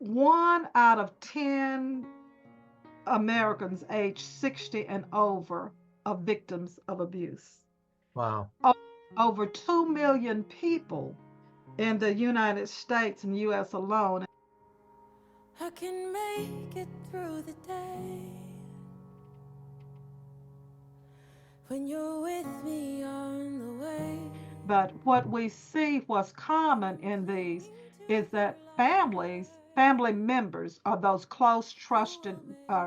1 out of 10 Americans aged 60 and over are victims of abuse. Wow. Over 2 million people in the United States and US alone. I can make it through the day when you're with me on the way. But what we see, what's common in these, is that family members, or those close, trusted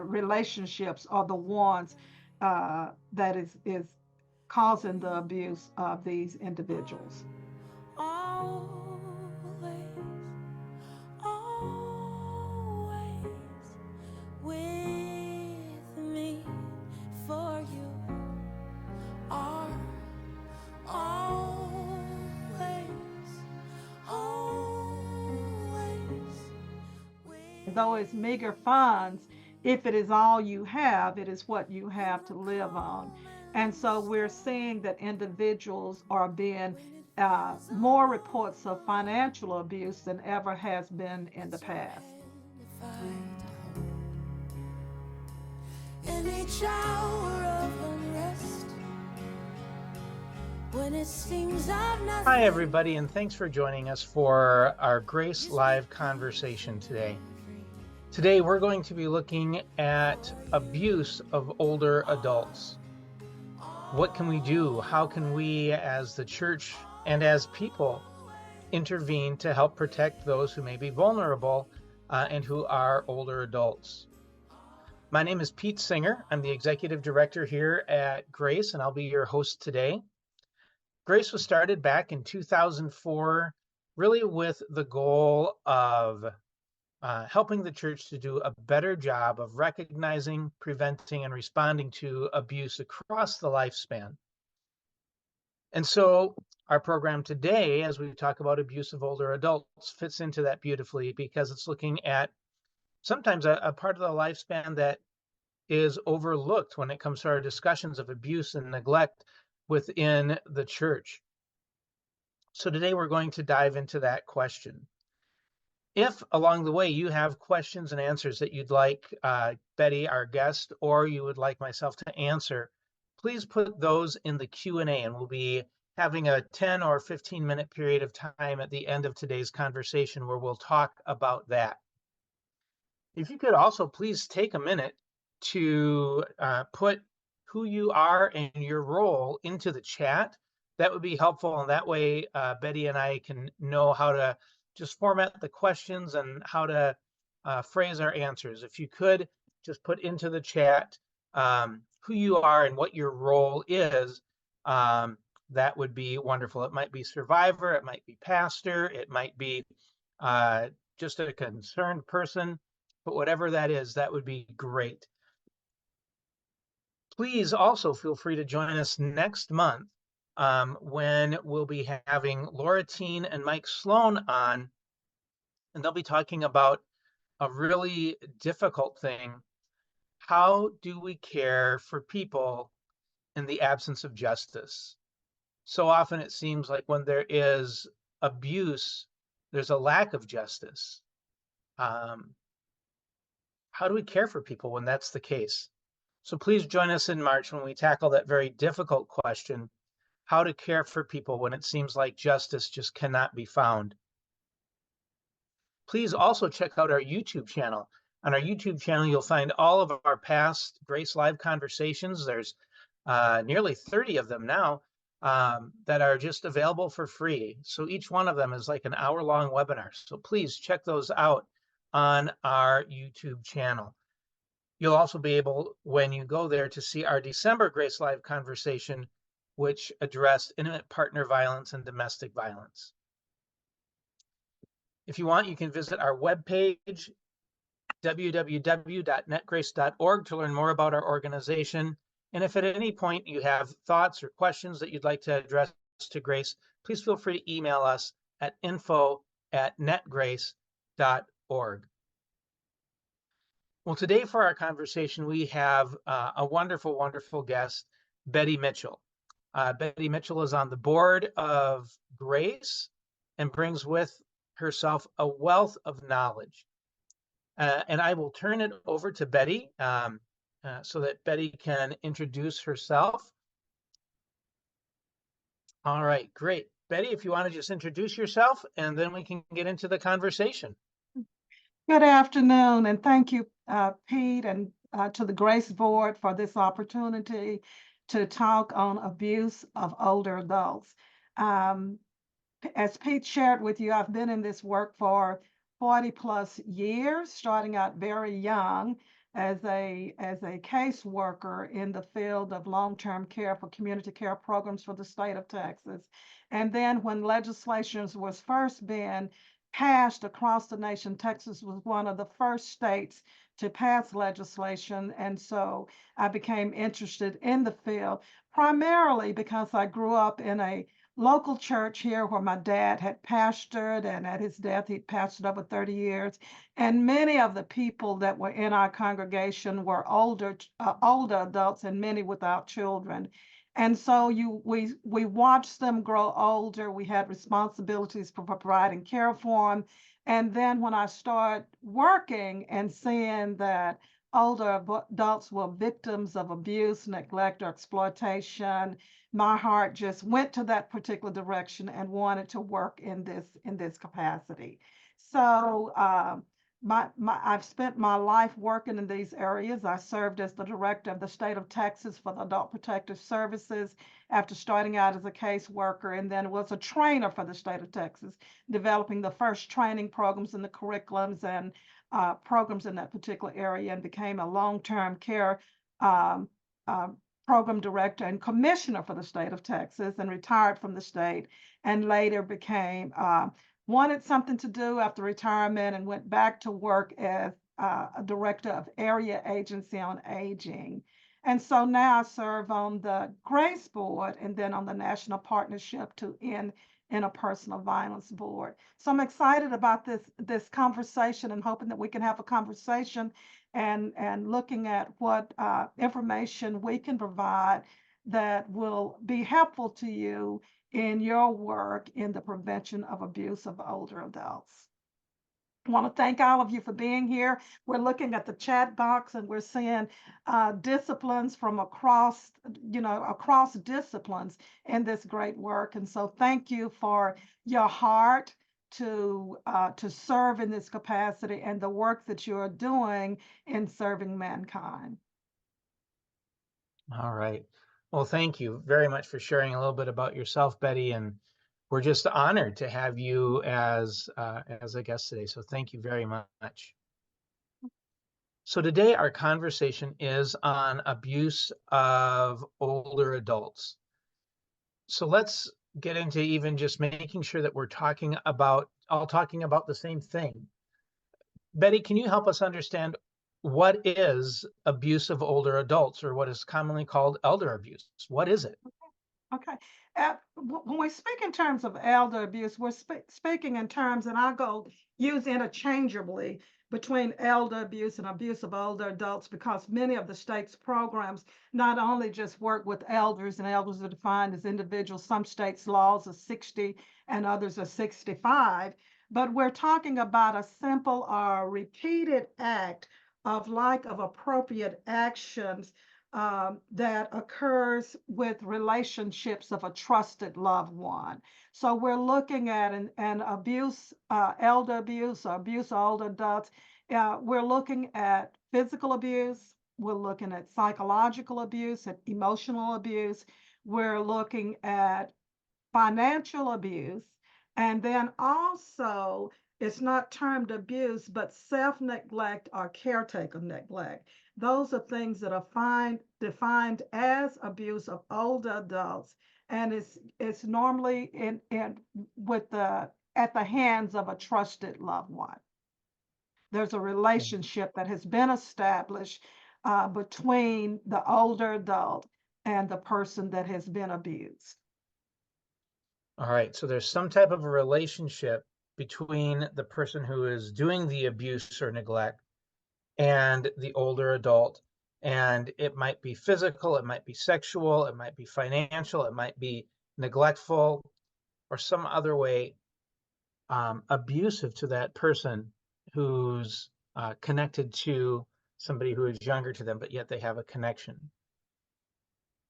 relationships, are the ones that is causing the abuse of these individuals. Always, always with me, for you are always, always with Though it's meager funds, if it is all you have, it is what you have to live on. And so we're seeing that individuals are being more reports of financial abuse than ever has been in the past. in each hour of unrest when it seems I've nothing. Hi, everybody, and thanks for joining us for our Grace Live conversation today. Today, we're going to be looking at abuse of older adults. What can we do? How can we, as the church and as people, intervene to help protect those who may be vulnerable and who are older adults? My name is Pete Singer. I'm the executive director here at Grace, and I'll be your host today. Grace was started back in 2004, really with the goal of helping the church to do a better job of recognizing, preventing, and responding to abuse across the lifespan. And so our program today, as we talk about abuse of older adults, fits into that beautifully because it's looking at sometimes a part of the lifespan that is overlooked when it comes to our discussions of abuse and neglect within the church. So today we're going to dive into that question. If along the way you have questions and answers that you'd like Bettye, our guest, or you would like myself to answer, please put those in the Q&A, and we'll be having a 10 or 15-minute period of time at the end of today's conversation where we'll talk about that. If you could also please take a minute to put who you are and your role into the chat, that would be helpful. And that way, Bettye and I can know how to just format the questions and how to phrase our answers. If you could just put into the chat who you are and what your role is, that would be wonderful. It might be survivor, it might be pastor, it might be just a concerned person, but whatever that is, that would be great. Please also feel free to join us next month when we'll be having Laura Teen and Mike Sloan on, and they'll be talking about a really difficult thing. How do we care for people in the absence of justice? So often it seems like when there is abuse, there's a lack of justice. How do we care for people when that's the case? So please join us in March when we tackle that very difficult question, how to care for people when it seems like justice just cannot be found. Please also check out our YouTube channel. On our YouTube channel, you'll find all of our past Grace Live conversations. There's nearly 30 of them now that are just available for free. So each one of them is like an hour-long webinar. So please check those out on our YouTube channel. You'll also be able, when you go there, to see our December Grace Live conversation, which addressed intimate partner violence and domestic violence. If you want, you can visit our webpage, www.netgrace.org, to learn more about our organization. And if at any point you have thoughts or questions that you'd like to address to Grace, please feel free to email us at info@netgrace.org. Well, today for our conversation, we have a wonderful, wonderful guest, Bettye Mitchell. Bettye Mitchell is on the board of Grace and brings with herself a wealth of knowledge. And I will turn it over to Bettye so that Bettye can introduce herself. All right, great. Bettye, if you want to just introduce yourself, and then we can get into the conversation. Good afternoon, and thank you, Pete, and to the Grace Board for this opportunity to talk on abuse of older adults. As Pete shared with you, I've been in this work for 40 plus years, starting out very young as a caseworker in the field of long-term care for community care programs for the state of Texas. And then when legislation was first being passed across the nation, Texas was one of the first states to pass legislation. And so I became interested in the field, primarily because I grew up in a local church here where my dad had pastored, and at his death, he'd pastored over 30 years. And many of the people that were in our congregation were older adults, and many without children. And so we watched them grow older. We had responsibilities for providing care for them. And then when I started working and seeing that older adults were victims of abuse, neglect, or exploitation, my heart just went to that particular direction and wanted to work in this capacity. So I've spent my life working in these areas. I served as the director of the state of Texas for the Adult Protective Services after starting out as a caseworker, and then was a trainer for the state of Texas, developing the first training programs and the curriculums and programs in that particular area, and became a long-term care um, uh, program director and commissioner for the state of Texas, and retired from the state, and later became wanted something to do after retirement and went back to work as a director of area agency on aging. And so now I serve on the Grace Board and then on the National Partnership to End Interpersonal Violence Board. So I'm excited about this conversation and hoping that we can have a conversation and looking at what information we can provide that will be helpful to you in your work in the prevention of abuse of older adults. I want to thank all of you for being here. We're looking at the chat box and we're seeing disciplines from across disciplines in this great work. And so thank you for your heart to serve in this capacity and the work that you are doing in serving mankind. All right. Well, thank you very much for sharing a little bit about yourself, Bettye, and we're just honored to have you as a guest today. So thank you very much. So today our conversation is on abuse of older adults. So let's get into even just making sure that we're talking about the same thing. Bettye, can you help us understand what is abuse of older adults, or what is commonly called elder abuse? What is it? Okay. When we speak in terms of elder abuse, we're speaking in terms, and I go use interchangeably between elder abuse and abuse of older adults, because many of the state's programs not only just work with elders, and elders are defined as individuals. Some states' laws are 60 and others are 65, but we're talking about a simple or repeated act of lack of appropriate actions that occurs with relationships of a trusted loved one. So we're looking at an abuse, elder abuse, or abuse of older adults. We're looking at physical abuse. We're looking at psychological abuse, at emotional abuse. We're looking at financial abuse. And then also, it's not termed abuse, but self-neglect or caretaker neglect. Those are things that are defined as abuse of older adults, and it's normally at the hands of a trusted loved one. There's a relationship that has been established between the older adult and the person that has been abused. All right, so there's some type of a relationship between the person who is doing the abuse or neglect and the older adult. And it might be physical, it might be sexual, it might be financial, it might be neglectful, or some other way abusive to that person who's connected to somebody who is younger to them, but yet they have a connection.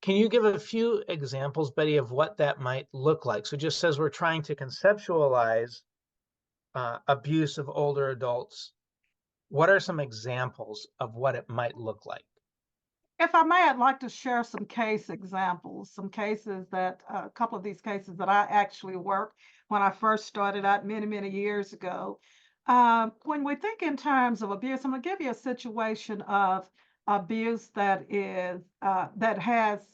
Can you give a few examples, Bettye, of what that might look like? So just as we're trying to conceptualize abuse of older adults, what are some examples of what it might look like? If I may, I'd like to share some case examples, some cases that, a couple of these cases that I actually worked when I first started out many, many years ago. When we think in terms of abuse, I'm going to give you a situation of abuse that has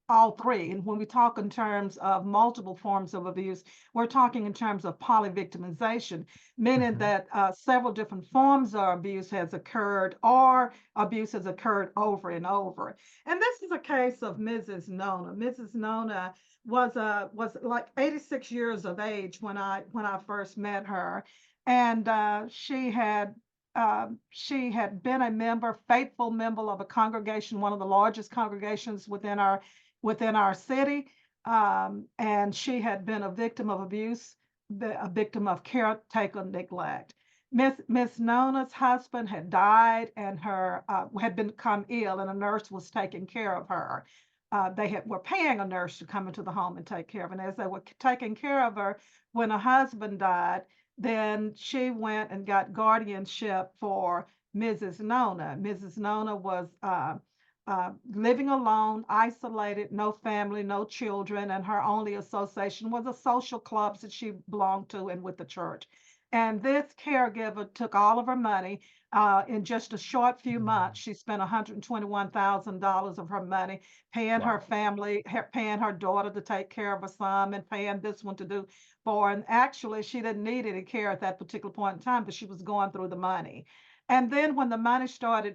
all three. And when we talk in terms of multiple forms of abuse, we're talking in terms of polyvictimization, meaning Mhm. that several different forms of abuse has occurred or abuse has occurred over and over. And this is a case of Mrs. Nona. Mrs. Nona was like 86 years of age when I first met her, and she had been a member, faithful member of a congregation, one of the largest congregations within our city, and she had been a victim of abuse, a victim of caretaker neglect. Miss Nona's husband had died, and her had become ill, and a nurse was taking care of her. Were paying a nurse to come into the home and take care of her. And as they were taking care of her, when her husband died, then she went and got guardianship for Mrs. Nona. Mrs. Nona was living alone, isolated, no family, no children, and her only association was the social clubs that she belonged to and with the church. And this caregiver took all of her money. In just a short few months, she spent $121,000 of her money paying her Wow. family, paying her daughter to take care of her son, and paying this one to do for. And actually, she didn't need any care at that particular point in time because she was going through the money. And then when the money started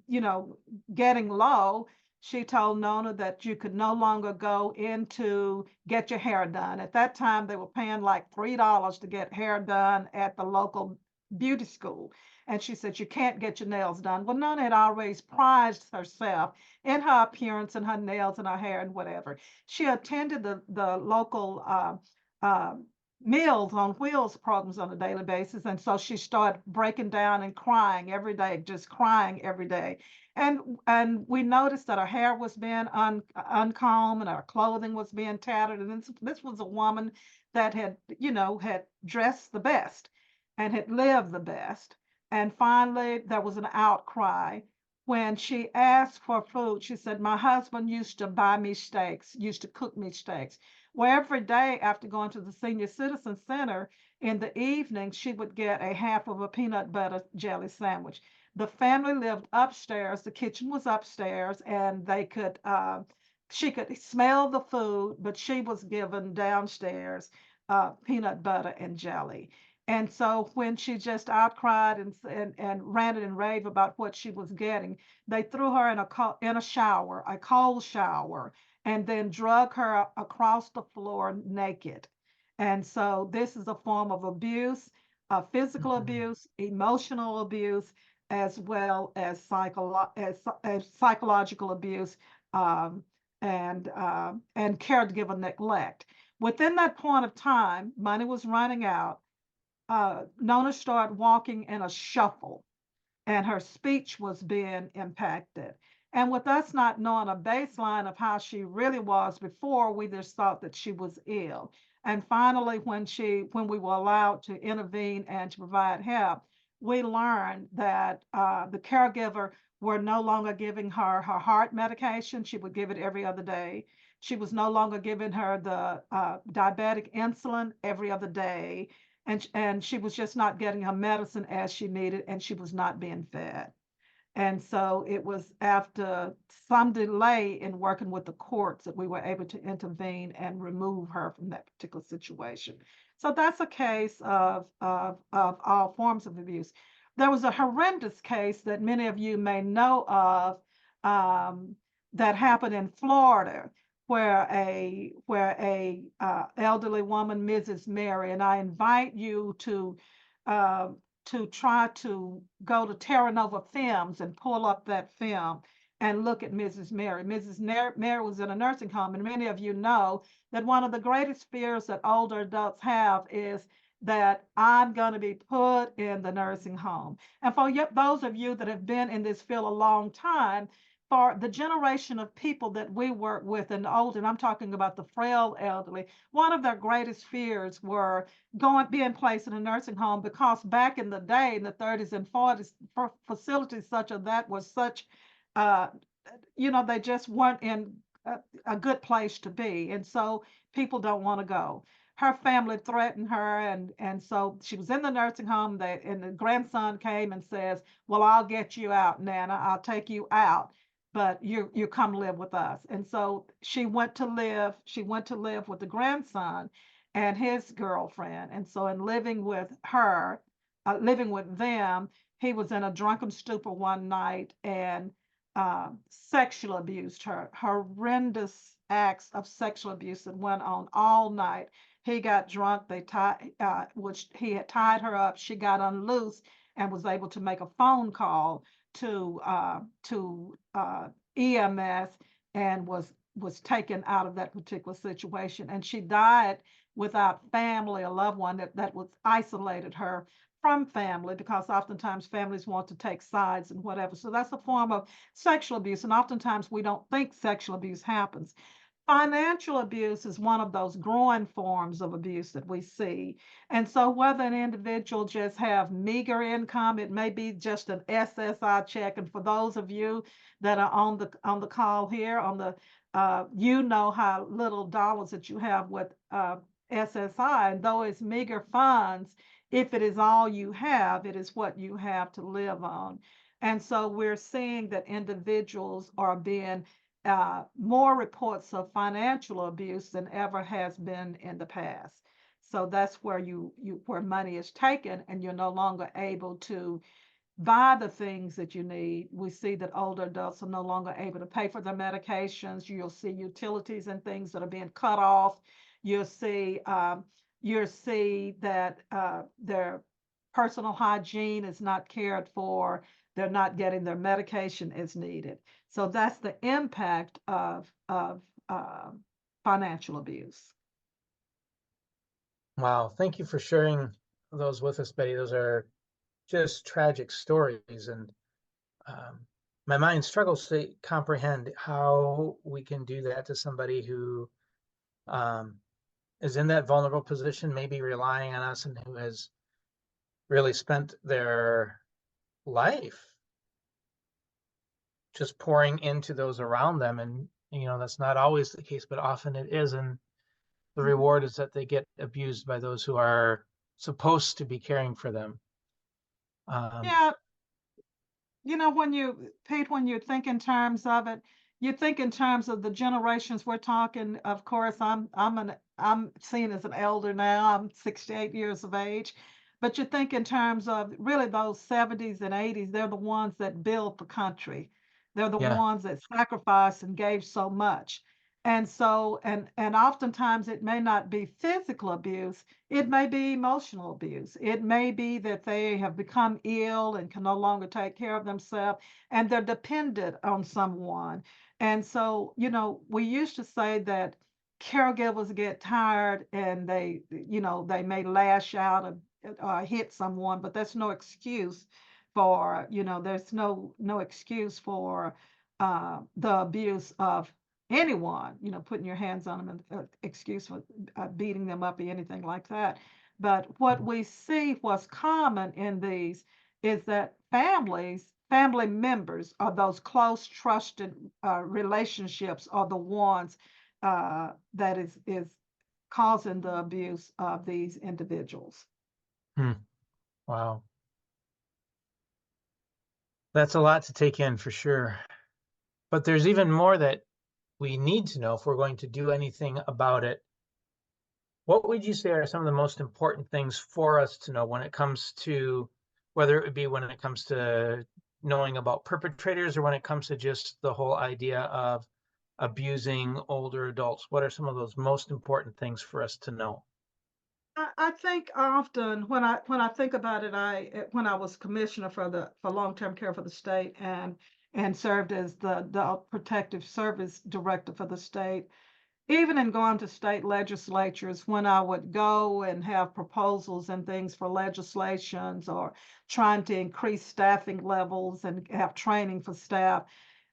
you know, getting low, she told Nona that you could no longer go into get your hair done. At that time, they were paying like $3 to get hair done at the local beauty school. And she said, you can't get your nails done. Well, Nona had always prized herself in her appearance and her nails and her hair and whatever. She attended the local uh, Meals on Wheels programs on a daily basis. And so she started breaking down and crying every day, just crying every day. And we noticed that her hair was being uncombed and her clothing was being tattered. And this was a woman that had, you know, had dressed the best and had lived the best. And finally, there was an outcry. When she asked for food, she said, my husband used to buy me steaks, used to cook me steaks. Well, every day after going to the senior citizen center in the evening, she would get a half of a peanut butter jelly sandwich. The family lived upstairs. The kitchen was upstairs, and she could smell the food, but she was given downstairs peanut butter and jelly. And so when she just outcried and ranted and raved about what she was getting, they threw her in a shower, a cold shower, and then drug her across the floor naked. And so this is a form of abuse, physical Mhm. abuse, emotional abuse, as well as, as psychological abuse, um, and caregiver neglect. Within that point of time, money was running out. Nona started walking in a shuffle, and her speech was being impacted. And with us not knowing a baseline of how she really was before, we just thought that she was ill. And finally, when we were allowed to intervene and to provide help, we learned that the caregiver were no longer giving her heart medication. She would give it every other day. She was no longer giving her the diabetic insulin every other day, and she was just not getting her medicine as she needed, and she was not being fed. And so it was after some delay in working with the courts that we were able to intervene and remove her from that particular situation. So that's a case of all forms of abuse. There was a horrendous case that many of you may know of, that happened in Florida, where a elderly woman, Mrs. Mary, and I invite you uh, to try to go to Terra Nova Films and pull up that film and look at Mrs. Mary. Mary was in a nursing home, and many of you know that one of the greatest fears that older adults have that I'm going to be put in the nursing home. And for those of you that have been in this field a long time, for the generation of people that we work with and older, and I'm talking about the frail elderly, one of their greatest fears were being placed in a nursing home, because back in the day, in the 30s and 40s, facilities such as that was such, uh, they just weren't in a good place to be. And so people don't want to go. Her family threatened her, and so she was in the nursing home. And the grandson came and says, "Well, I'll get you out, Nana. I'll take you out, but you come live with us." And so she went to live. She went to live with the grandson and his girlfriend. And so, in living with her, living with them, he was in a drunken stupor one night and sexual abused her. Horrendous acts of sexual abuse that went on all night. He got drunk. Which he had tied her up. She got unloosed and was able to make a phone call to EMS, and was taken out of that particular situation. And she died without family, a loved one that was isolated her from family, because oftentimes families want to take sides and whatever. So that's a form of sexual abuse. And oftentimes we don't think sexual abuse happens. Financial abuse is one of those growing forms of abuse that we see. And so whether an individual just have meager income, it may be just an SSI check. And for those of you that are on the call here, you know how little dollars that you have with SSI, and though it's meager funds, if it is all you have, it is what you have to live on. And so we're seeing that individuals are being more reports of financial abuse than ever has been in the past. So that's where where money is taken, and you're no longer able to buy the things that you need. We see that older adults are no longer able to pay for their medications. You'll see utilities and things that are being cut off. You'll see that their personal hygiene is not cared for. They're not getting their medication as needed. So that's the impact of financial abuse. Wow, thank you for sharing those with us, Bettye. Those are just tragic stories, and my mind struggles to comprehend how we can do that to somebody who is in that vulnerable position, maybe relying on us, and who has really spent their life just pouring into those around them. And that's not always the case, but often it is. And the reward is that they get abused by those who are supposed to be caring for them. Yeah, Pete, when you think in terms of it, you think in terms of the generations we're talking. Of course, I'm seen as an elder now. I'm 68 years of age, but you think in terms of really those 70s and 80s. They're the ones that built the country. They're the Yeah. ones that sacrificed and gave so much. And so, and oftentimes it may not be physical abuse, it may be emotional abuse. It may be that they have become ill and can no longer take care of themselves, and they're dependent on someone. And so, we used to say that caregivers get tired and they may lash out or hit someone, but that's no excuse for, there's no excuse for the abuse of anyone, putting your hands on them, and excuse for beating them up or anything like that. But what we see, what's common in these, is that family members, or those close, trusted relationships, are the ones that is causing the abuse of these individuals. Wow. That's a lot to take in for sure. But there's even more that we need to know if we're going to do anything about it. What would you say are some of the most important things for us to know when it comes to, whether it would be when it comes to knowing about perpetrators, or when it comes to just the whole idea of abusing older adults? What are some of those most important things for us to know? I think often when I think about it, when I was commissioner for long-term care for the state, and served as the protective service director for the state, even in going to state legislatures, when I would go and have proposals and things for legislations or trying to increase staffing levels and have training for staff,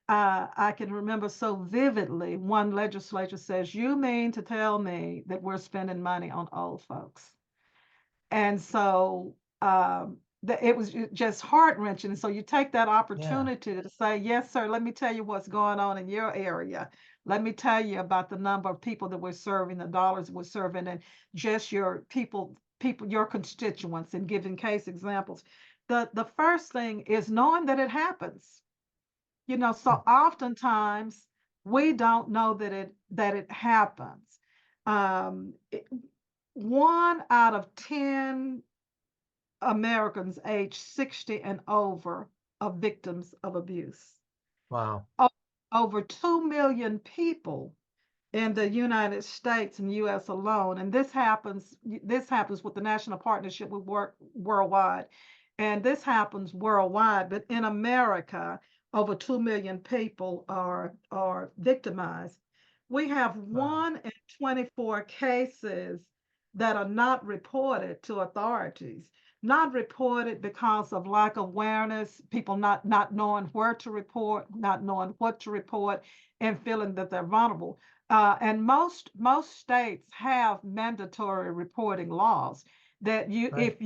I can remember so vividly one legislature says, "You mean to tell me that we're spending money on old folks?" And so it was just heart wrenching. So you take that Yeah. opportunity to say, "Yes, sir, let me tell you what's going on in your area. Let me tell you about the number of people that we're serving, the dollars we're serving, and just your people, your constituents," and giving case examples. The first thing is knowing that it happens. So oftentimes we don't know that it happens. Um, it- 1 out of 10 Americans aged 60 and over are victims of abuse. Wow. O- Over 2 million people in the United States and US alone, and this happens with the National Partnership We Work Worldwide, and this happens worldwide, but in America, over 2 million people are victimized. We have Wow. 1 in 24 cases that are not reported to authorities, not reported because of lack of awareness, people not knowing where to report, not knowing what to report, and feeling that they're vulnerable. And most states have mandatory reporting laws that Right.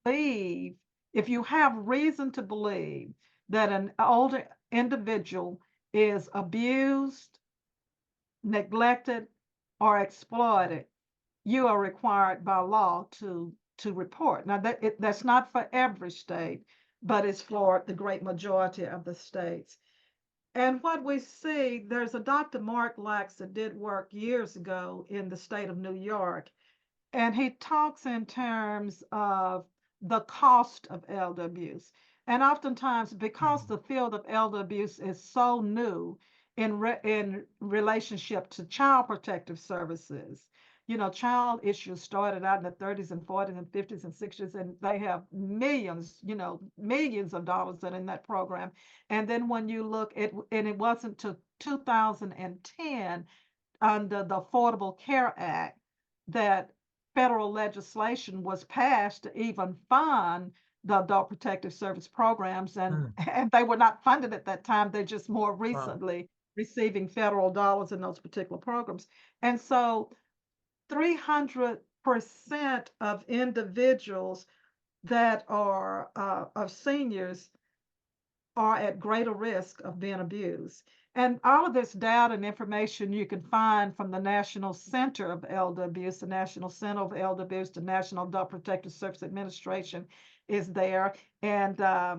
believe, if you have reason to believe that an older individual is abused, neglected, or exploited, you are required by law to report. Now that's not for every state, but it's for the great majority of the states. And what we see, there's a Dr. Mark Lax that did work years ago in the state of New York, and he talks in terms of the cost of elder abuse. And oftentimes, because Mm. the field of elder abuse is so new in relationship to child protective services, child issues started out in the 30s and 40s and 50s and 60s, and they have millions, millions of dollars in that program. And then when you look at, and it wasn't to 2010 under the Affordable Care Act that federal legislation was passed to even fund the adult protective service programs, and Mm. and they were not funded at that time. They're just more Wow. recently receiving federal dollars in those particular programs. And so 300% of individuals that are of seniors are at greater risk of being abused. And all of this data and information you can find from the National Center of Elder Abuse, the National Center of Elder Abuse, the National Adult Protective Service Administration is there. And uh,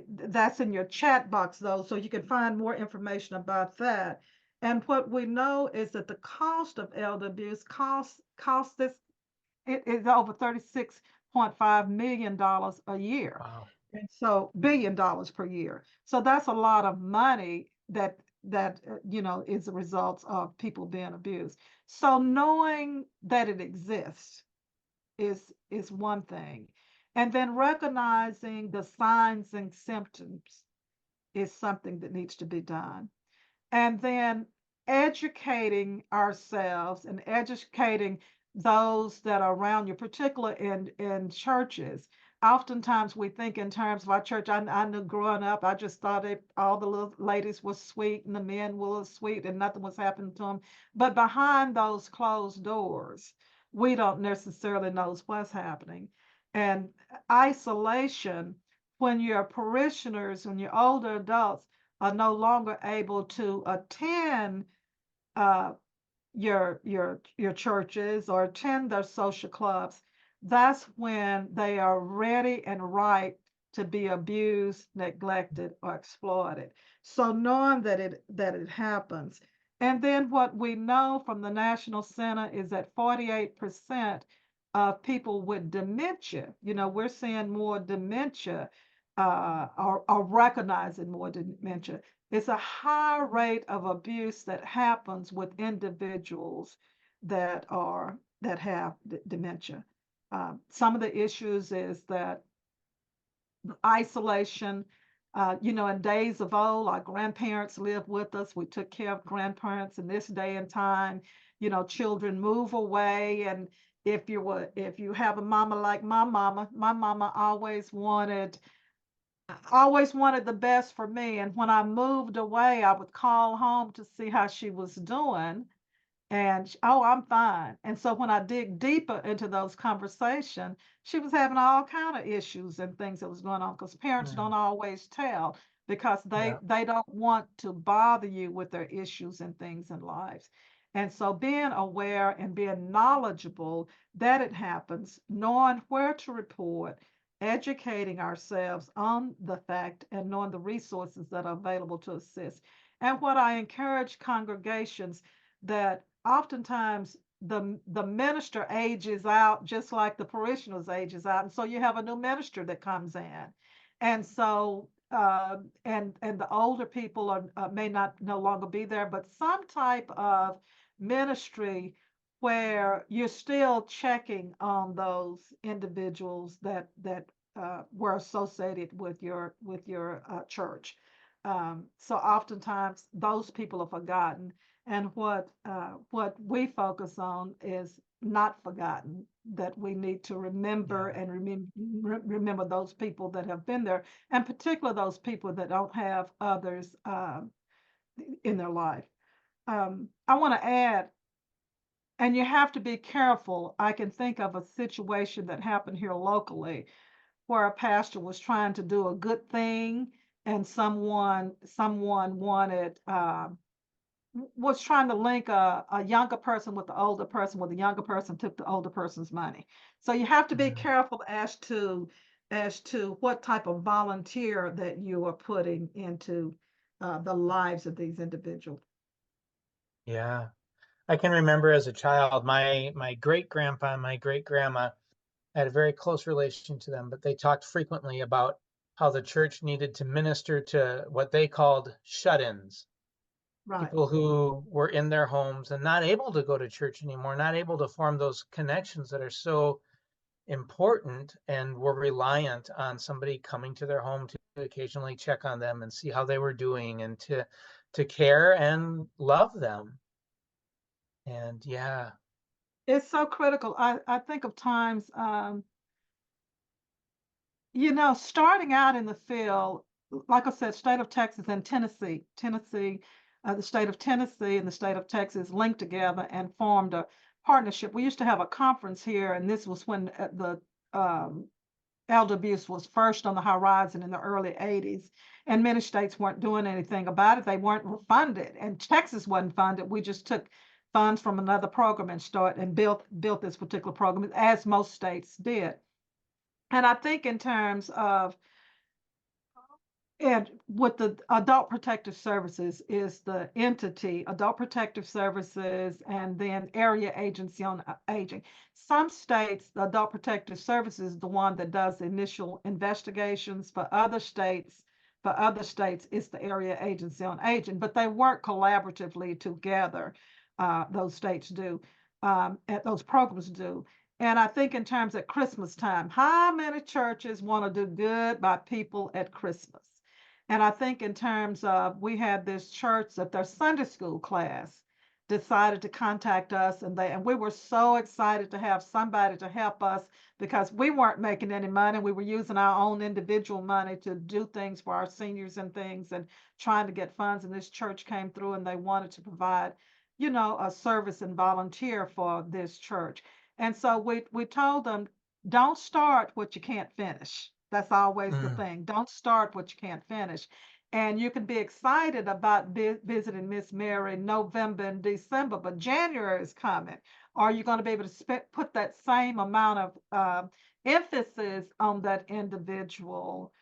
that's in your chat box, though, so you can find more information about that. And what we know is that the cost of elder abuse costs this it is over $36.5 million a year. Wow. And so $1 billion per year. So that's a lot of money that is a result of people being abused. So knowing that it exists is one thing. And then recognizing the signs and symptoms is something that needs to be done. And then educating ourselves and educating those that are around you, particularly in churches. Oftentimes we think in terms of our church. I knew growing up, I just thought all the little ladies were sweet and the men were sweet and nothing was happening to them. But behind those closed doors, we don't necessarily know what's happening. And isolation, when your parishioners, when your older adults are no longer able to attend uh, your churches or attend their social clubs, that's when they are ready and ripe to be abused, neglected, or exploited. So knowing that it happens. And then what we know from the National Center is that 48% of people with dementia, we're seeing more dementia, are recognizing more dementia. It's a high rate of abuse that happens with individuals that have dementia. Some of the issues is that isolation, In days of old, our grandparents lived with us. We took care of grandparents. In this day and time, children move away. And if you have a mama like my mama always wanted the best for me. And when I moved away, I would call home to see how she was doing. And oh, I'm fine. And so when I dig deeper into those conversations, she was having all kind of issues and things that was going on because parents Mm. don't always tell because Yeah. they don't want to bother you with their issues and things in lives. And so being aware and being knowledgeable that it happens, knowing where to report, educating ourselves on the fact and knowing the resources that are available to assist. And what I encourage congregations that oftentimes the minister ages out just like the parishioners ages out, and so you have a new minister that comes in, and so and the older people are may not no longer be there, but some type of ministry where you're still checking on those individuals that were associated with your church. So oftentimes those people are forgotten, and what we focus on is not forgotten, that we need to remember Yeah. and remember those people that have been there, and particularly those people that don't have others in their life. I want to add, and you have to be careful. I can think of a situation that happened here locally where a pastor was trying to do a good thing, and someone wanted was trying to link a younger person with the older person, where the younger person took the older person's money. So you have to be Mm. careful as to what type of volunteer that you are putting into the lives of these individuals. Yeah. I can remember as a child, my great grandpa and my great grandma, I had a very close relation to them, but they talked frequently about how the church needed to minister to what they called shut-ins, Right. people who were in their homes and not able to go to church anymore, not able to form those connections that are so important, and were reliant on somebody coming to their home to occasionally check on them and see how they were doing and to care and love them. And yeah. It's so critical. I think of times, starting out in the field, like I said, state of Texas and Tennessee, the state of Tennessee and the state of Texas linked together and formed a partnership. We used to have a conference here, and this was when the elder abuse was first on the horizon in the early 80s, and many states weren't doing anything about it. They weren't funded, and Texas wasn't funded. We just took funds from another program and built this particular program, as most states did. And I think in terms of, and what the Adult Protective Services is the entity, Adult Protective Services, and then Area Agency on Aging. Some states, the Adult Protective Services is the one that does the initial investigations. For other states, it's the Area Agency on Aging, but they work collaboratively together. Those states do, and those programs do. And I think in terms at Christmas time, how many churches want to do good by people at Christmas? And I think in terms of, we had this church that their Sunday school class decided to contact us, and we were so excited to have somebody to help us because we weren't making any money. We were using our own individual money to do things for our seniors and things, and trying to get funds. And this church came through and they wanted to provide, a service and volunteer for this church. And so we told them, don't start what you can't finish. That's always the Mm. thing. Don't start what you can't finish. And you can be excited about visiting Miss Mary November and December, but January is coming. Are you going to be able to put that same amount of emphasis on that individual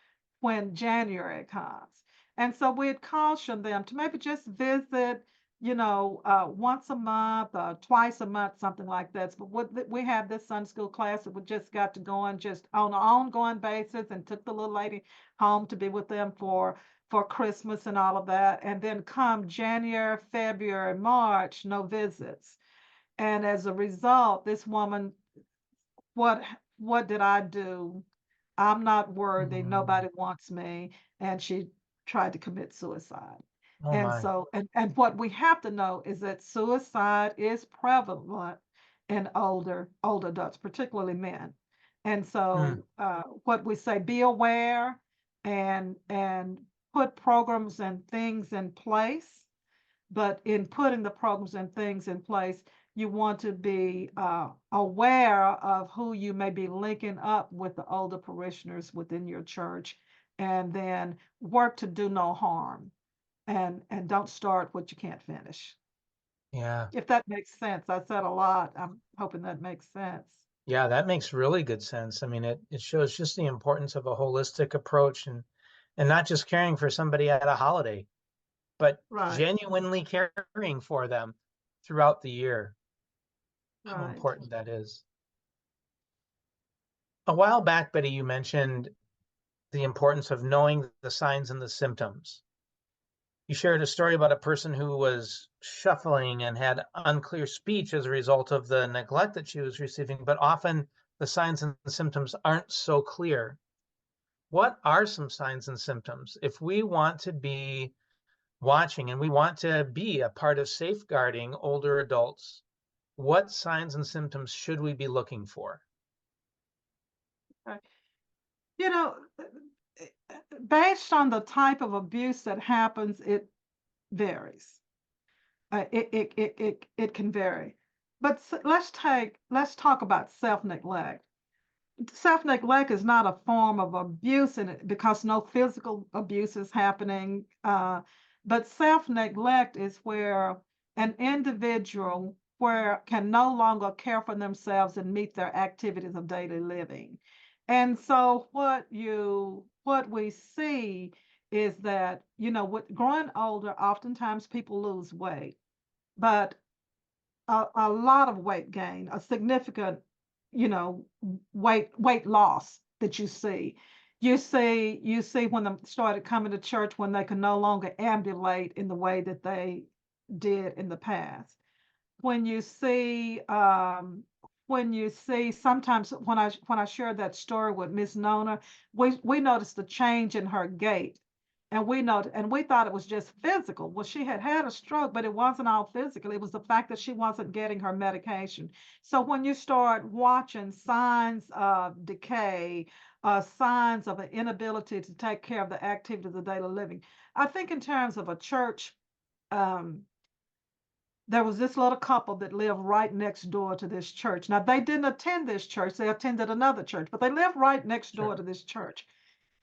when January comes? And so we'd caution them to maybe just visit, once a month, twice a month, something like that. But we had this Sunday school class that we just got to go on just on an ongoing basis, and took the little lady home to be with them for Christmas and all of that. And then come January, February, March, no visits. And as a result, this woman, what what did I do? I'm not worthy, Mm. nobody wants me, and she tried to commit suicide. Oh And my. so, and what we have to know is that suicide is prevalent in older adults, particularly men. And Mm. so, what we say, be aware and put programs and things in place. But in putting the programs and things in place, you want to be aware of who you may be linking up with the older parishioners within your church, and then work to do no harm, and don't start what you can't finish. Yeah. If that makes sense. I said a lot. I'm hoping that makes sense. Yeah, that makes really good sense. I mean, it shows just the importance of a holistic approach and not just caring for somebody at a holiday, but Right, genuinely caring for them throughout the year. How right. important that is. A while back, Betty, you mentioned the importance of knowing the signs and the symptoms. You shared a story about a person who was shuffling and had unclear speech as a result of the neglect that she was receiving, but often the signs and symptoms aren't so clear. What are some signs and symptoms if we want to be watching and we want to be a part of safeguarding older adults? What signs and symptoms should we be looking for? Uh, You know, based on the type of abuse that happens, it varies. It can vary. But let's talk about self-neglect. Self-neglect is not a form of abuse in it because no physical abuse is happening. But self-neglect is where an individual where can no longer care for themselves and meet their activities of daily living. And so what we see is that, with growing older, oftentimes people lose weight, but a lot of weight gain, a significant, weight loss that you see. You see when they started coming to church when they could no longer ambulate in the way that they did in the past. When you see sometimes when I shared that story with Miss Nona, we noticed the change in her gait, and we thought it was just physical. Well, she had had a stroke, but it wasn't all physical. It was the fact that she wasn't getting her medication. So when you start watching signs of decay, signs of an inability to take care of the activities of daily living, I think in terms of a church, um, there was this little couple that lived right next door to this church. Now, they didn't attend this church, they attended another church, but they lived right next door Sure. to this church.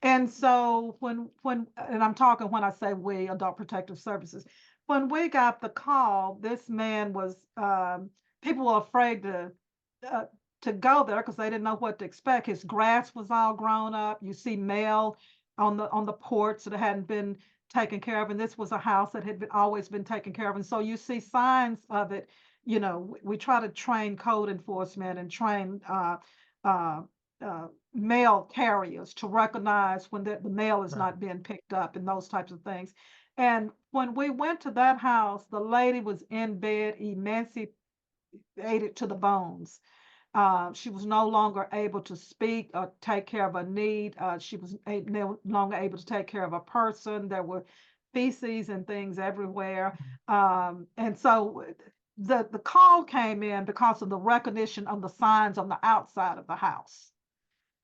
And so and I'm talking when I say we, Adult Protective Services, when we got the call, this man was, people were afraid uh, to go there because they didn't know what to expect. His grass was all grown up. You see mail on the porch that hadn't been taken care of, and this was a house that had always been taken care of. And so you see signs of it. We try to train code enforcement and train uh, mail carriers to recognize when the mail is Right. not being picked up and those types of things. And when we went to that house, the lady was in bed, emaciated to the bones. She was no longer able to speak or take care of a need. She was no longer able to take care of a person. There were feces and things everywhere. And so the call came in because of the recognition of the signs on the outside of the house.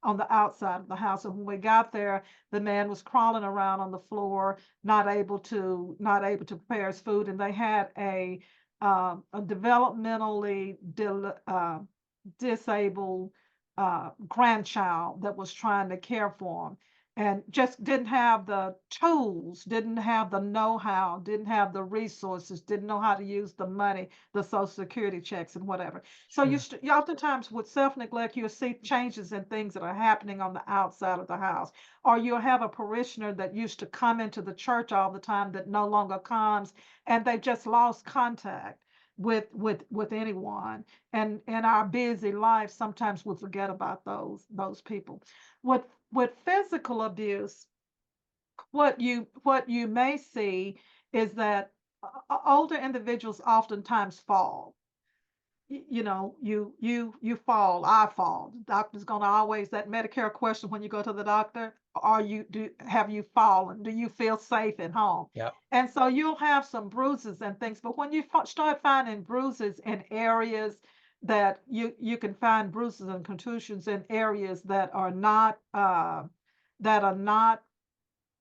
On the outside of the house. And when we got there, the man was crawling around on the floor, not able to prepare his food, and they had a developmentally disabled grandchild that was trying to care for him, and just didn't have the tools, didn't have the know-how, didn't have the resources, didn't know how to use the money, the social security checks and whatever. So Sure. you oftentimes with self-neglect, you'll see changes in things that are happening on the outside of the house. Or you'll have a parishioner that used to come into the church all the time that no longer comes, and they've just lost contact with anyone. And in our busy life, sometimes we forget about those people. With physical abuse, what you may see is that older individuals oftentimes fall. you fall, I fall. The doctor's gonna always, that Medicare question when you go to the doctor, have you fallen? Do you feel safe at home? Yep. And so you'll have some bruises and things, but when you start finding bruises in areas that you can find bruises and contusions in areas that are not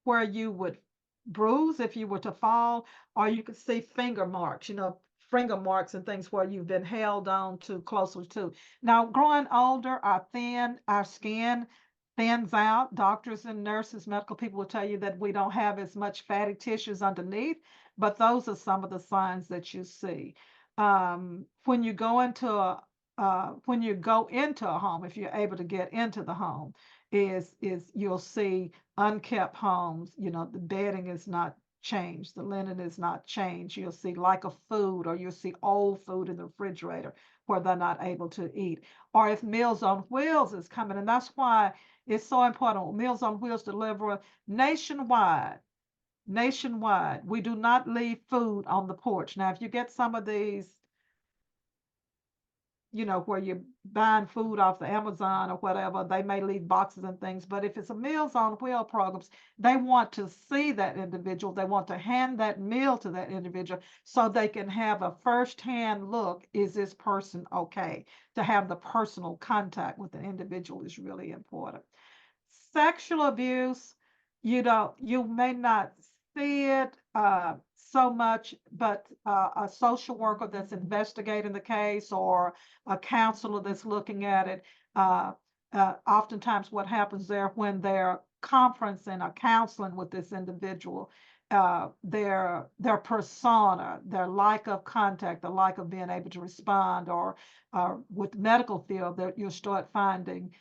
where you would bruise if you were to fall, or you could see finger marks, finger marks and things where you've been held on to closer to. Now, growing older, our skin thins out. Doctors and nurses, medical people will tell you that we don't have as much fatty tissues underneath, but those are some of the signs that you see. When you go into a home, if you're able to get into the home, is you'll see unkept homes. The bedding is not changed, the linen is not changed. You'll see like a food, or you'll see old food in the refrigerator where they're not able to eat. Or if Meals on Wheels is coming, and that's why it's so important. Meals on Wheels deliver nationwide. Nationwide, we do not leave food on the porch. Now, if you get some of these, where you're buying food off the Amazon or whatever, they may leave boxes and things. But if it's a Meals on Wheel programs, they want to see that individual. They want to hand that meal to that individual so they can have a first-hand look. Is this person okay? To have the personal contact with the individual is really important. Sexual abuse, you may not see it so much, but a social worker that's investigating the case, or a counselor that's looking at it, oftentimes what happens there, when they're conferencing or counseling with this individual, their persona, their lack of contact, the lack of being able to respond, or with medical field, that you'll start finding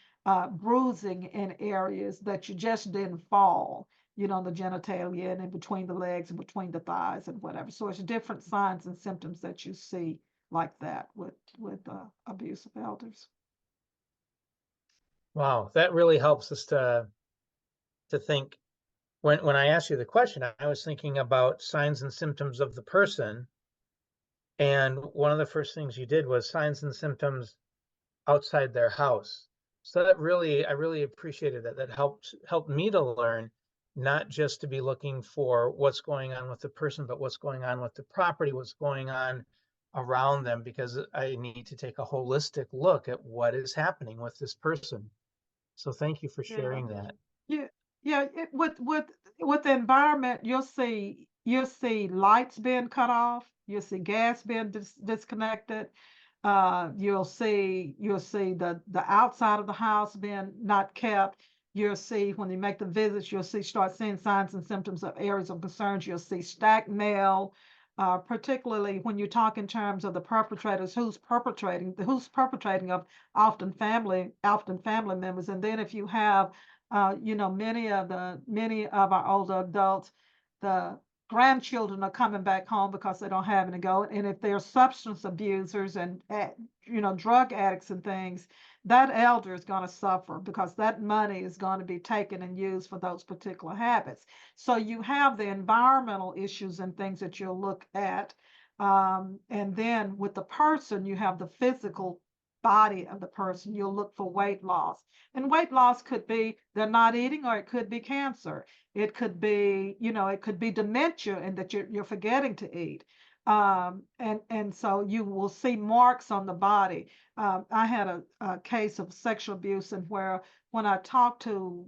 bruising in areas that you just didn't fall, the genitalia and in between the legs and between the thighs and whatever. So it's different signs and symptoms that you see like that with abusive elders. Wow, that really helps us to think. When I asked you the question, I was thinking about signs and symptoms of the person, and one of the first things you did was signs and symptoms outside their house. So I really appreciated that. That helped me to learn, not just to be looking for what's going on with the person, but what's going on with the property, what's going on around them, because I need to take a holistic look at what is happening with this person. So thank you for Yeah. sharing that. Yeah, yeah. With the environment, you'll see lights being cut off. You'll see gas being disconnected. You'll see the outside of the house being not kept. You'll see, when you make the visits, start seeing signs and symptoms of areas of concerns. You'll see stacked mail, particularly when you talk in terms of the perpetrators, who's perpetrating of often family members. And then if you have many of our older adults, the grandchildren are coming back home because they don't have any to go. And if they're substance abusers and drug addicts and things, that elder is going to suffer, because that money is going to be taken and used for those particular habits. So you have the environmental issues and things that you'll look at. And then with the person, you have the physical body of the person. You'll look for weight loss. And weight loss could be they're not eating, or it could be cancer. It could be dementia, and that you're forgetting to eat. And so you will see marks on the body. I had a case of sexual abuse, and where, when I talked to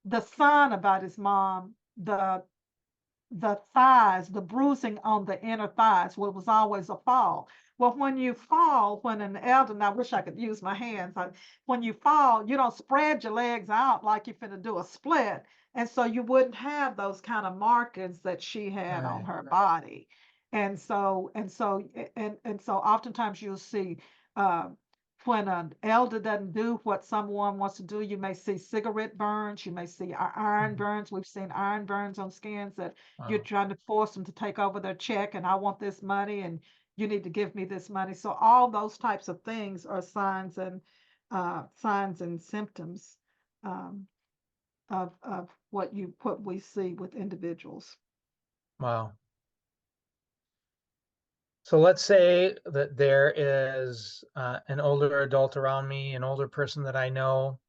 the son about his mom, the thighs, the bruising on the inner thighs, well, it was always a fall. Well, when you fall, when an elder, and I wish I could use my hands, when you fall, you don't spread your legs out like you're finna do a split. And so you wouldn't have those kind of markings that she had on her body. And so oftentimes you'll see, uh, when an elder doesn't do what someone wants to do, you may see cigarette burns, you may see iron burns. We've seen iron burns on skins, that you're Wow. trying to force them to take over their check, and I want this money, and you need to give me this money. So all those types of things are signs and symptoms, um, of what we see with individuals. Wow. So let's say that there is an older adult around me, an older person that I know,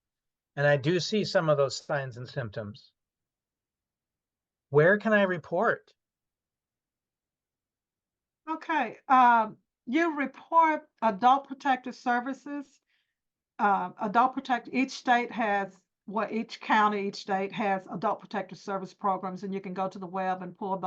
and I do see some of those signs and symptoms. Where can I report? Okay. You report Adult Protective Services. Adult Protect, each state has, well, each county, each state has Adult Protective Service programs, and you can go to the web and pull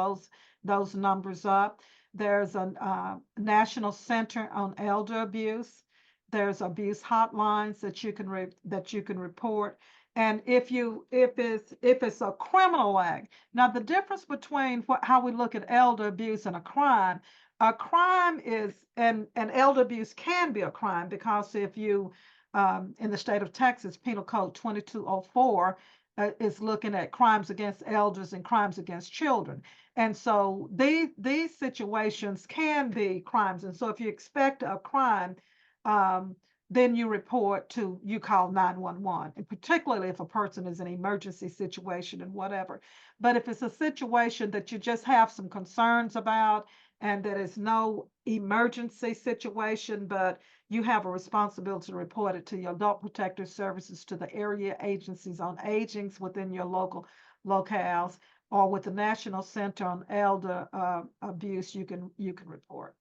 those numbers up. There's a National Center on Elder Abuse. There's abuse hotlines that you can report. And if it's a criminal act, now the difference between how we look at elder abuse and a crime is, and elder abuse can be a crime, because if you in the state of Texas, Penal Code 2204 is looking at crimes against elders and crimes against children. And so these situations can be crimes. And so if you expect a crime, um, then you call 911, and particularly if a person is in an emergency situation and whatever. But if it's a situation that you just have some concerns about, and that is no emergency situation, but you have a responsibility to report it to your adult protective services, to the area agencies on agings within your local locales, or with the National Center on Elder Abuse, you can report.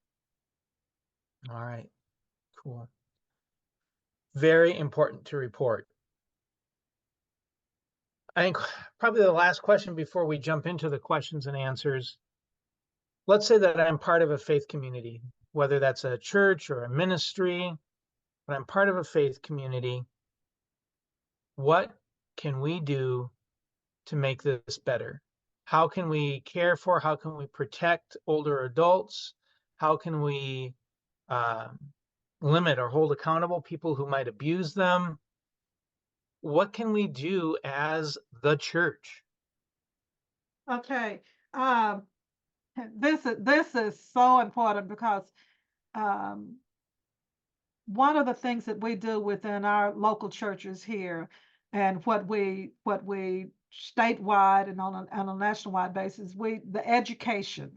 All right, cool. Very important to report. I think probably the last question before we jump into the questions and answers. Let's say that I'm part of a faith community, whether that's a church or a ministry, but I'm part of a faith community. What can we do to make this better? How can we care for, how can we protect older adults? How can we limit or hold accountable people who might abuse them? What can we do as the church? Okay. Um, this is so important, because um, one of the things that we do within our local churches here, and what we statewide and on a nationwide basis, the education.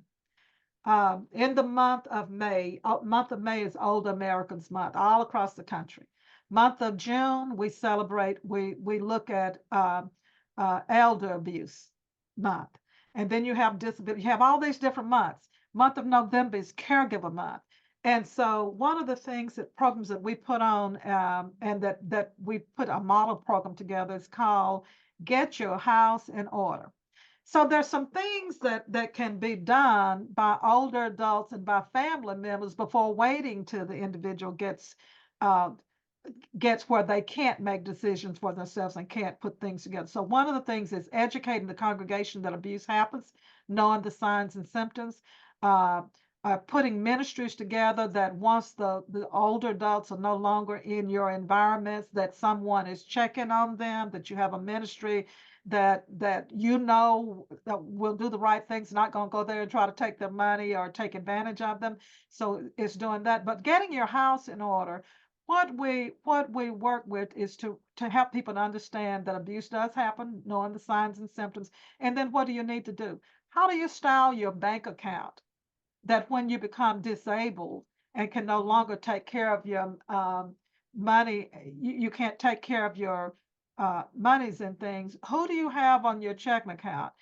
In the month of May is Older Americans Month all across the country. Month of June, we look at elder abuse month. And then you have disability, you have all these different months. Month of November is caregiver month. And so one of the programs that we put on, and that we put a model program together, is called Get Your House in Order. So there's some things that can be done by older adults and by family members before waiting till the individual uh, gets where they can't make decisions for themselves and can't put things together. So one of the things is educating the congregation that abuse happens, knowing the signs and symptoms, uh, putting ministries together, that once the older adults are no longer in your environments, that someone is checking on them, that you have a ministry that you know that will do the right things, not going to go there and try to take their money or take advantage of them. So it's doing that. But getting your house in order, what we work with is to help people to understand that abuse does happen, knowing the signs and symptoms. And then what do you need to do? How do you style your bank account, that when you become disabled and can no longer take care of your money, you can't take care of your monies and things, who do you have on your checking account?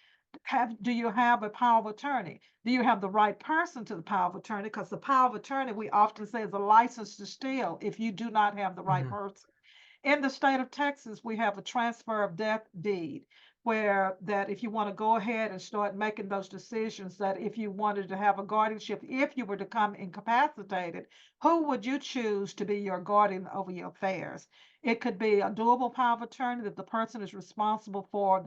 Do you have a power of attorney? Do you have the right person to the power of attorney? Because the power of attorney, we often say, is a license to steal if you do not have the right Mhm. person. In the state of Texas, we have a transfer of death deed, where that if you want to go ahead and start making those decisions, that if you wanted to have a guardianship, if you were to become incapacitated, who would you choose to be your guardian over your affairs? It could be a doable power of attorney, that the person is responsible for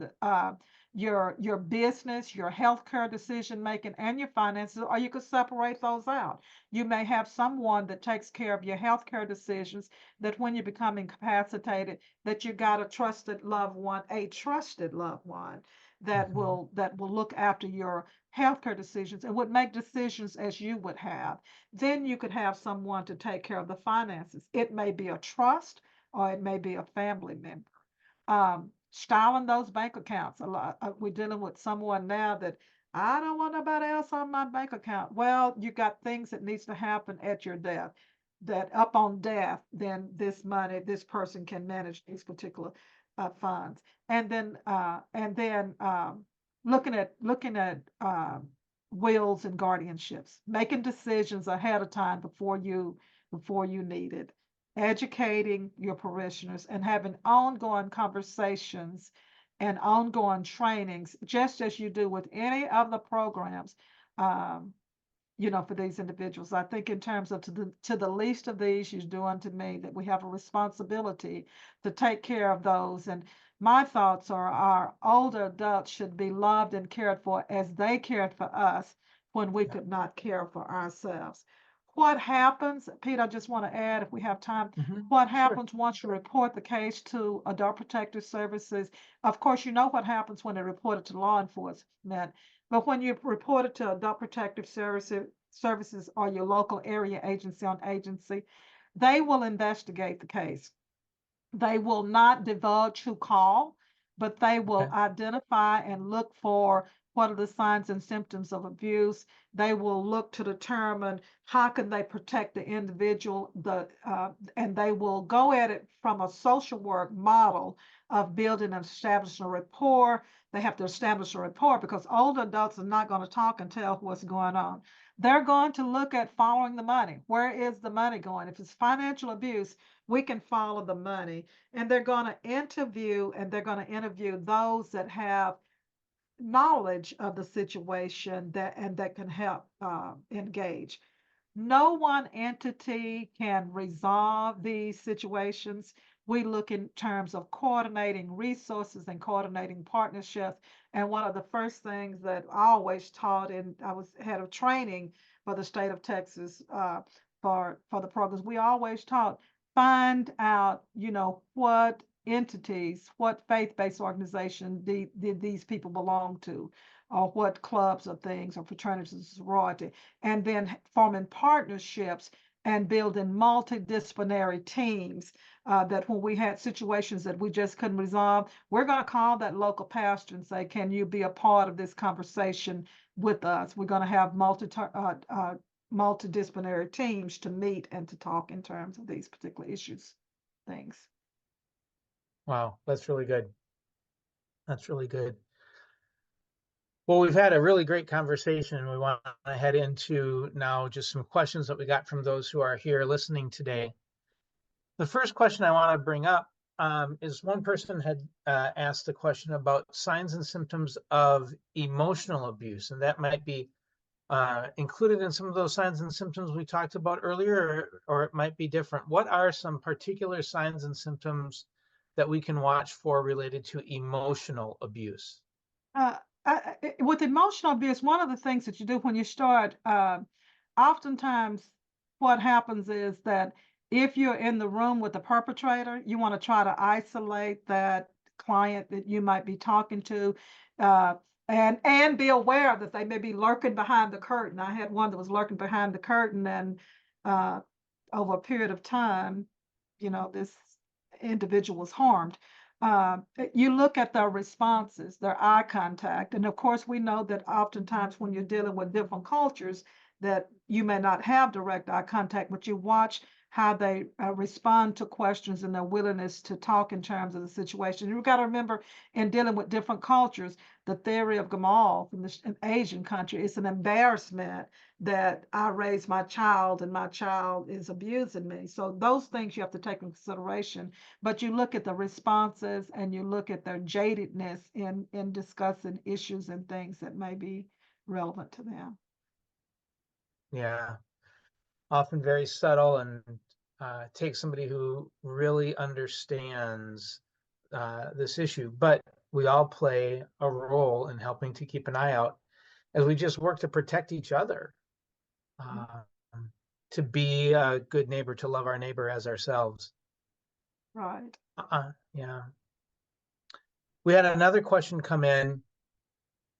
your business, your healthcare decision making, and your finances, or you could separate those out. You may have someone that takes care of your healthcare decisions, that when you become incapacitated, that you got a trusted loved one, Mhm. that will look after your healthcare decisions and would make decisions as you would have. Then you could have someone to take care of the finances. It may be a trust, or it may be a family member. Styling those bank accounts. We're dealing with someone now that I don't want nobody else on my bank account. Well, you got things that needs to happen at your death. That up on death, then this money, this person can manage these particular funds. And then looking at wills and guardianships, making decisions ahead of time before you need it, educating your parishioners, and having ongoing conversations and ongoing trainings, just as you do with any of the programs, um, for these individuals. I think in terms of to the least of these you do unto me, that we have a responsibility to take care of those. And my thoughts are our older adults should be loved and cared for as they cared for us when we Yeah. could not care for ourselves. What happens, Pete, I just want to add, if we have time, what Sure. happens once you report the case to Adult Protective Services? Of course, you know what happens when they report it to law enforcement, but when you report it to Adult Protective Services or your local area agency on agency, they will investigate the case. They will not divulge who called, but they will Okay. identify and look for what are the signs and symptoms of abuse. They will look to determine how can they protect the individual, and they will go at it from a social work model of building and establishing a rapport. They have to establish a rapport because older adults are not going to talk and tell what's going on. They're going to look at following the money. Where is the money going? If it's financial abuse, we can follow the money. And they're going to interview those that have knowledge of the situation that can help engage. No one entity can resolve these situations. We look in terms of coordinating resources and coordinating partnerships. And one of the first things that I always taught, and I was head of training for the state of Texas for the programs, we always taught find out, what entities, what faith-based organization did these people belong to, or what clubs or things or fraternities or sorority, and then forming partnerships and building multidisciplinary teams, that when we had situations that we just couldn't resolve, we're going to call that local pastor and say, can you be a part of this conversation with us? We're going to have multidisciplinary teams to meet and to talk in terms of these particular issues, things. Wow, that's really good. That's really good. Well, we've had a really great conversation, and we want to head into now just some questions that we got from those who are here listening today. The first question I want to bring up is one person had asked the question about signs and symptoms of emotional abuse, and that might be included in some of those signs and symptoms we talked about earlier, or it might be different. What are some particular signs and symptoms that we can watch for related to emotional abuse? Uh, with emotional abuse, one of the things that you do when you start, oftentimes what happens is that if you're in the room with the perpetrator, you want to try to isolate that client that you might be talking to, uh, and be aware that they may be lurking behind the curtain. I had one that was lurking behind the curtain, and uh, over a period of time, this individual was harmed. You look at their responses, their eye contact, and of course, we know that oftentimes when you're dealing with different cultures, that you may not have direct eye contact, but you watch how they respond to questions and their willingness to talk in terms of the situation. You've got to remember, in dealing with different cultures, the theory of Gamal from an Asian country, it's an embarrassment that I raised my child and my child is abusing me. So those things you have to take into consideration, but you look at the responses and you look at their jadedness in discussing issues and things that may be relevant to them. Yeah, often very subtle, and takes somebody who really understands this issue. But we all play a role in helping to keep an eye out as we just work to protect each other, um, to be a good neighbor, to love our neighbor as ourselves. Right. Yeah. We had another question come in.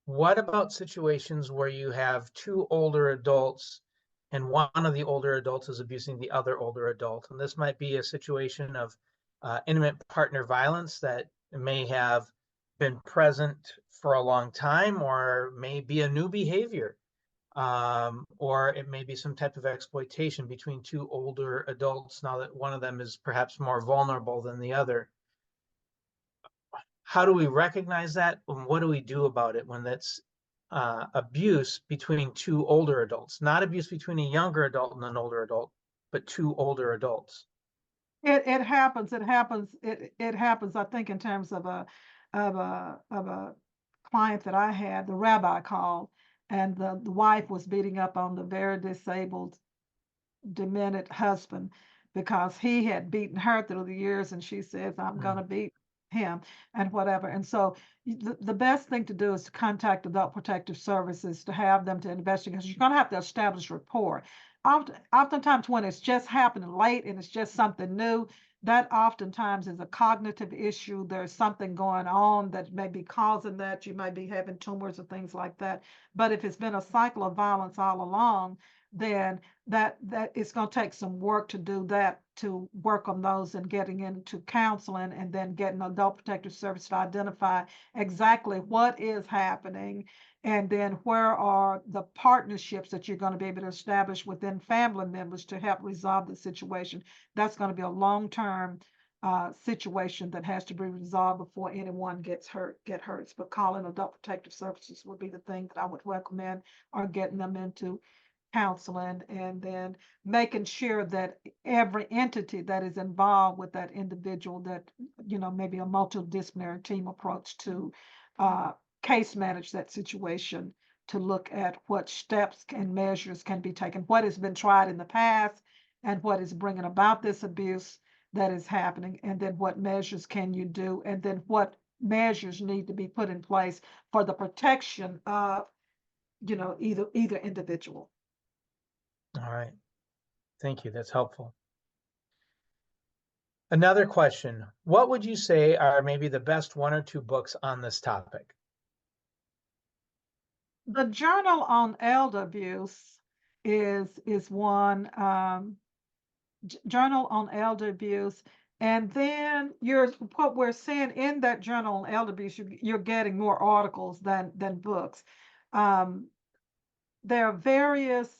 What about situations where you have two older adults and one of the older adults is abusing the other older adult? And this might be a situation of intimate partner violence that may have been present for a long time, or may be a new behavior, or it may be some type of exploitation between two older adults now that one of them is perhaps more vulnerable than the other. How do we recognize that, and what do we do about it when that's abuse between two older adults? Not abuse between a younger adult and an older adult, but two older adults. It happens. It happens. It happens. I think in terms of a client that I had, the rabbi called, and the wife was beating up on the very disabled, demented husband because he had beaten her through the years, and she says, "I'm Mm. gonna beat him," and whatever. And so the best thing to do is to contact Adult Protective Services to have them to investigate, because you're going to have to establish rapport. Oftentimes when it's just happening late and it's just something new, that oftentimes is a cognitive issue. There's something going on that may be causing that. You might be having tumors or things like that. But if it's been a cycle of violence all along, then that it's going to take some work to do that, to work on those and getting into counseling, and then getting Adult Protective Service to identify exactly what is happening, and then where are the partnerships that you're going to be able to establish within family members to help resolve the situation. That's going to be a long-term situation that has to be resolved before anyone gets hurt. But calling Adult Protective Services would be the thing that I would recommend, or getting them into counseling, and then making sure that every entity that is involved with that individual, that, maybe a multidisciplinary team approach to case manage that situation, to look at what steps and measures can be taken, what has been tried in the past, and what is bringing about this abuse that is happening, and then what measures can you do, and then what measures need to be put in place for the protection of, either individual. All right. Thank you. That's helpful. Another question. What would you say are maybe the best one or two books on this topic? The Journal on Elder Abuse is one, Journal on Elder Abuse. And then what we're seeing in that Journal on Elder Abuse, you're getting more articles than books. There are various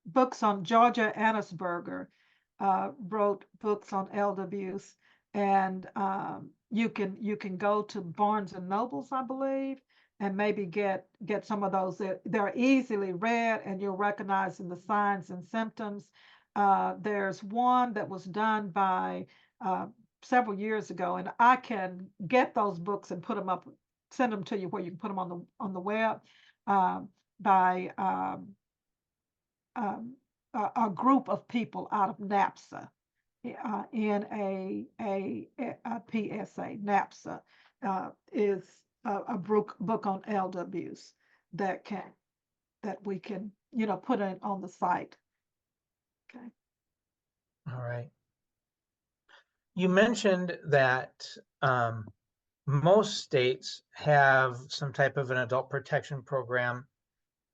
books on. Georgia Annisberger wrote books on elder abuse, and you can go to Barnes and Nobles, I believe, and maybe get some of those. They're easily read, and you're recognizing the signs and symptoms. There's one that was done by several years ago, and I can get those books and put them up, send them to you where you can put them on the web, by a group of people out of NAPSA, NAPSA. NAPSA is a book on elder abuse that we can put it on the site. Okay. All right. You mentioned that most states have some type of an adult protection program.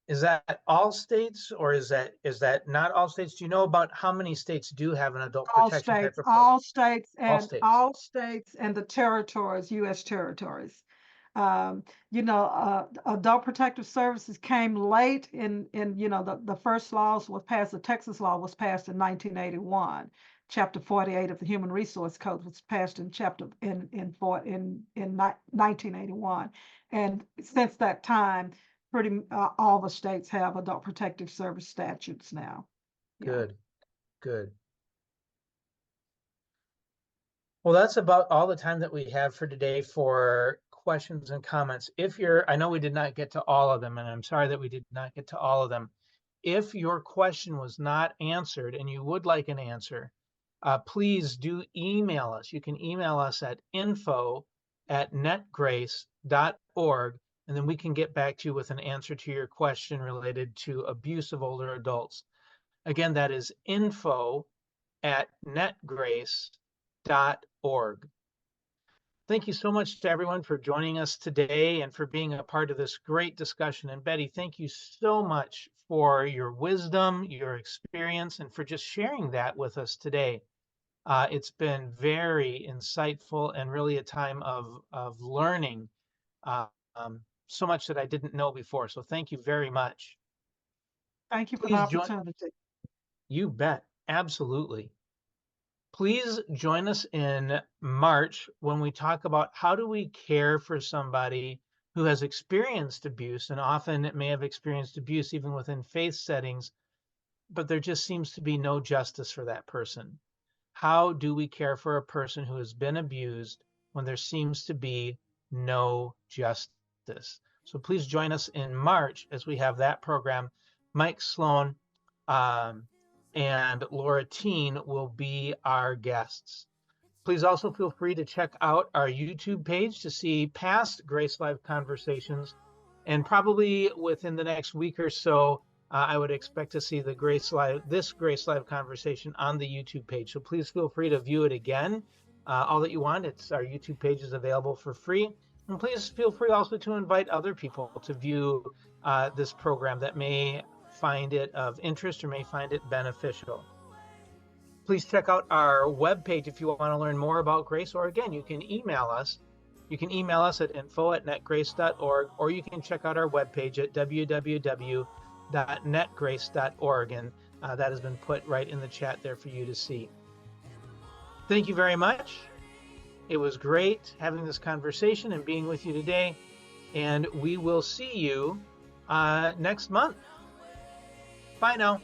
Is that all states, or is that not all states? Do you know about how many states do have an adult protection type of program? All states, All and states. all states and the territories, U.S. territories. Adult Protective Services came late in the first laws was passed. The Texas law was passed in 1981. Chapter 48 of the Human Resource Code was passed in 1981, and since that time, pretty all the states have Adult Protective Service statutes now. Yeah. Good. Well, that's about all the time that we have for today for questions and comments. I know we did not get to all of them, and I'm sorry that we did not get to all of them. If your question was not answered and you would like an answer, please do email us. You can email us at info@netgrace.org, and then we can get back to you with an answer to your question related to abuse of older adults. Again, that is info@netgrace.org. Thank you so much to everyone for joining us today and for being a part of this great discussion. And Bettye, thank you so much for your wisdom, your experience, and for just sharing that with us today. It's been very insightful and really a time of learning so much that I didn't know before. So thank you very much. Thank you for the Please join. opportunity. You bet. Absolutely. Please join us in March when we talk about how do we care for somebody who has experienced abuse, and often it may have experienced abuse even within faith settings, but there just seems to be no justice for that person. How do we care for a person who has been abused when there seems to be no justice? So please join us in March as we have that program. Mike Sloan and Laura Teen will be our guests. Please also feel free to check out our YouTube page to see past Grace Live conversations. And probably within the next week or so, I would expect to see this Grace Live conversation on the YouTube page. So please feel free to view it again, all that you want. Our YouTube page is available for free. And please feel free also to invite other people to view this program that may find it of interest or may find it beneficial. Please check out our webpage if you want to learn more about Grace, or again, you can email us. You can email us at info@netgrace.org, or you can check out our webpage at www.netgrace.org, and that has been put right in the chat there for you to see. Thank you very much. It was great having this conversation and being with you today, and we will see you next month. Bye now.